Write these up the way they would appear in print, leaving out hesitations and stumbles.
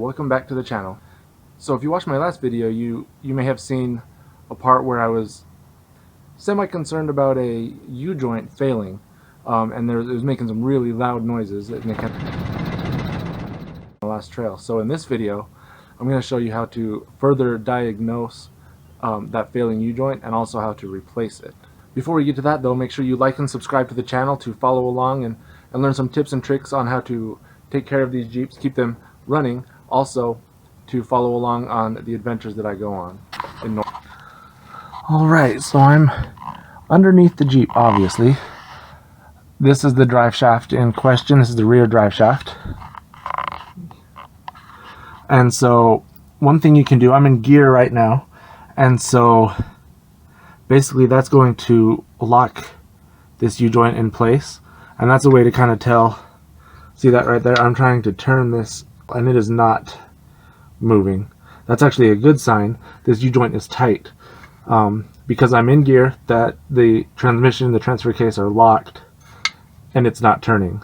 Welcome back to the channel. So if you watched my last video, you may have seen a part where I was semi-concerned about a U-joint failing, and it was making some really loud noises, and it kept the last trail. So in this video, I'm going to show you how to further diagnose that failing U-joint and also how to replace it. Before we get to that though, make sure you like and subscribe to the channel to follow along and learn some tips and tricks on how to take care of these Jeeps, keep them running, also to follow along on the adventures that I go on. Alright, so I'm underneath the Jeep, obviously. This is the drive shaft in question. This is the rear drive shaft. And so one thing you can do, I'm in gear right now, and so basically that's going to lock this U-joint in place, and that's a way to kind of tell. See that right there? I'm trying to turn this and it is not moving. That's actually a good sign. This U-joint is tight. Because I'm in gear, that the transmission and the transfer case are locked and it's not turning.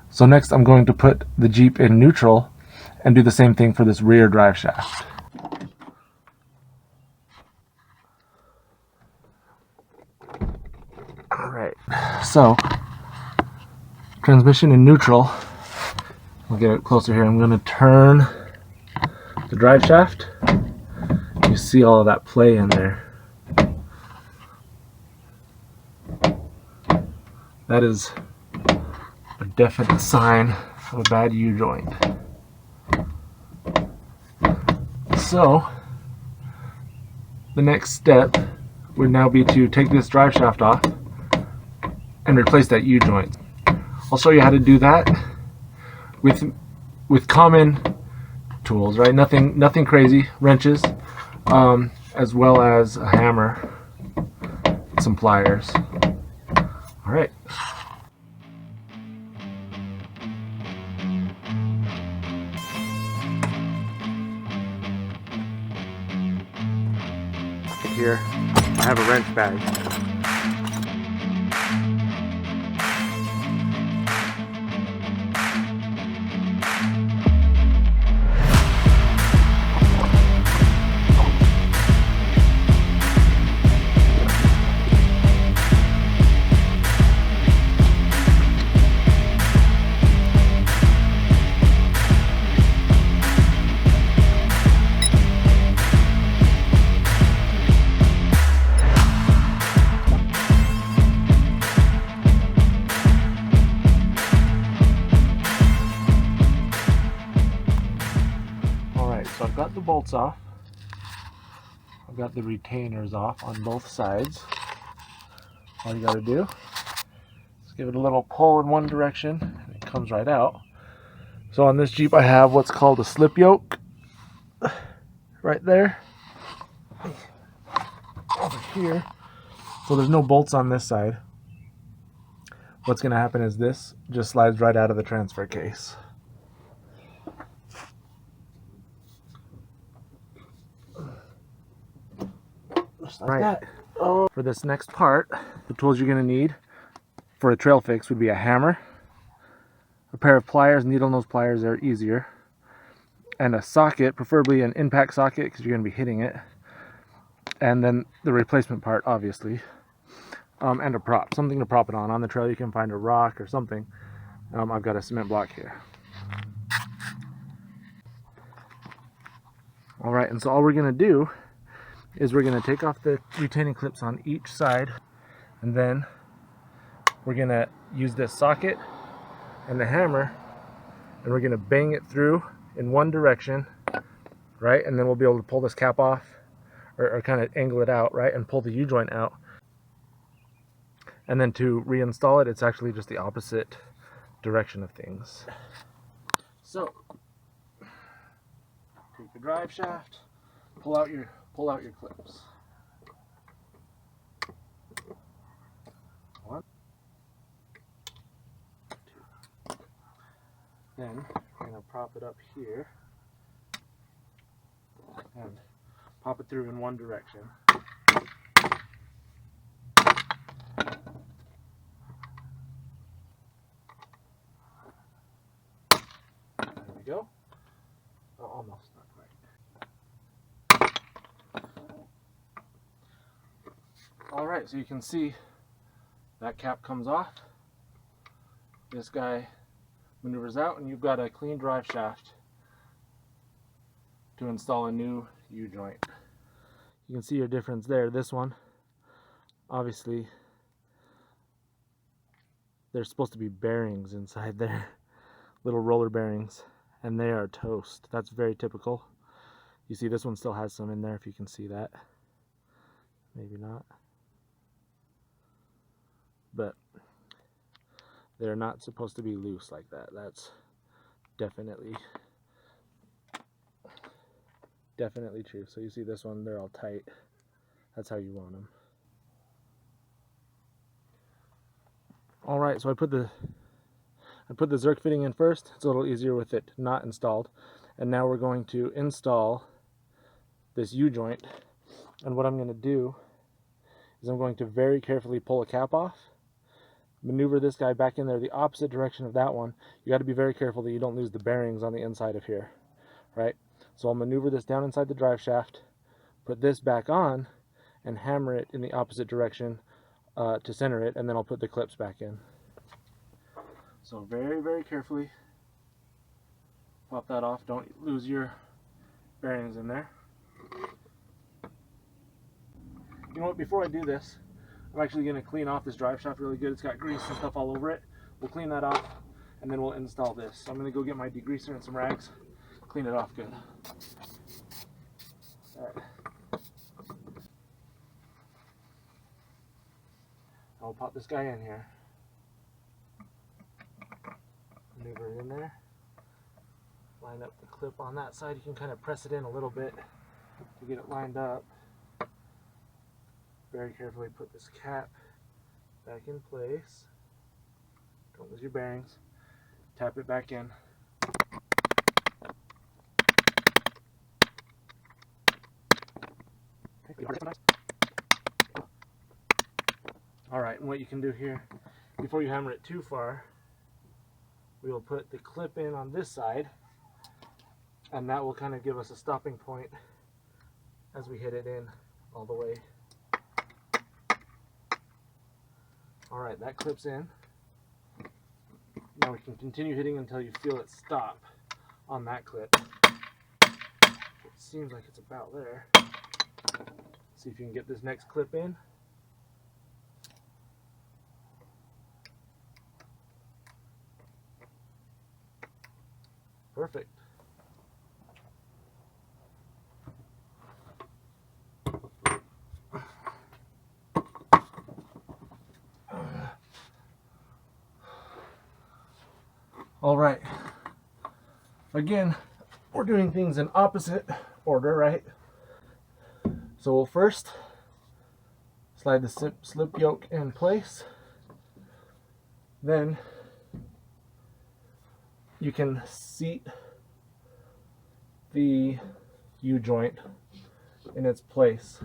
So next I'm going to put the Jeep in neutral and do the same thing for this rear drive shaft. Alright, so transmission in neutral. We'll get it closer here. I'm going to turn the drive shaft. You see all of that play in there. That is a definite sign of a bad U-joint. So the next step would now be to take this drive shaft off and replace that U-joint. I'll show you how to do that with common tools, right? Nothing crazy. Wrenches, as well as a hammer, some pliers. All right. Here, I have a wrench bag. So I've got the bolts off. I've got the retainers off on both sides. All you got to do is give it a little pull in one direction and it comes right out. So on this Jeep I have what's called a slip yoke right there. Over here. So there's no bolts on this side. What's going to happen is this just slides right out of the transfer case. Just like that. For this next part, the tools you're going to need for a trail fix would be a hammer, a pair of pliers, needle nose pliers, they're easier, and a socket, preferably an impact socket because you're going to be hitting it, and then the replacement part, obviously, and a prop, something to prop it on. On the trail you can find a rock or something. I've got a cement block here. Alright, and so all we're going to do is we're going to take off the retaining clips on each side, and then we're going to use this socket and the hammer, and we're going to bang it through in one direction, right? And then we'll be able to pull this cap off, or kind of angle it out, right? And pull the U-joint out. And then to reinstall it, it's actually just the opposite direction of things. So take the drive shaft, pull out your clips. One, two. Then we're going to prop it up here and pop it through in one direction. There we go. Oh, Alright, so you can see that cap comes off. This guy maneuvers out, and you've got a clean drive shaft to install a new U-joint. You can see your difference there. This one, obviously, there's supposed to be bearings inside there, little roller bearings, and they are toast. That's very typical. You see this one still has some in there, if you can see that. Maybe not. But they're not supposed to be loose like that. That's definitely true. So you see this one, they're all tight. That's how you want them. All right, so I put the Zerk fitting in first. It's a little easier with it not installed. And now we're going to install this U-joint. And what I'm going to do is I'm going to very carefully pull a cap off, maneuver this guy back in there the opposite direction of that one. You got to be very careful that you don't lose the bearings on the inside of here, right? So I'll maneuver this down inside the drive shaft, put this back on, and hammer it in the opposite direction to center it, and then I'll put the clips back in. So very, very carefully pop that off. Don't lose your bearings in there. You know what, before I do this, I'm actually going to clean off this drive shaft really good. It's got grease and stuff all over it. We'll clean that off, and then we'll install this. So I'm going to go get my degreaser and some rags, clean it off good. All right. I'll pop this guy in here. Maneuver it in there. Line up the clip on that side. You can kind of press it in a little bit to get it lined up. Very carefully put this cap back in place. Don't lose your bearings. Tap it back in. Alright, and what you can do here, before you hammer it too far, we will put the clip in on this side, and that will kind of give us a stopping point as we hit it in all the way. Alright, that clips in. Now we can continue hitting until you feel it stop on that clip. It seems like it's about there. See if you can get this next clip in. Perfect. All right. Again, we're doing things in opposite order, right? So we'll first slide the slip yoke in place. Then you can seat the U-joint in its place.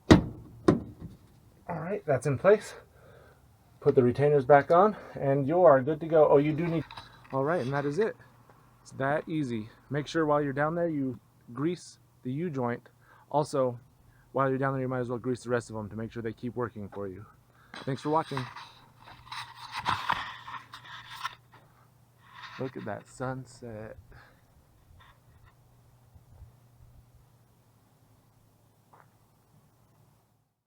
All right, that's in place. Put the retainers back on and you are good to go. Oh, you do need... All right, and that is it. It's that easy. Make sure while you're down there you grease the U-joint. Also, while you're down there you might as well grease the rest of them to make sure they keep working for you. Thanks for watching. Look at that sunset.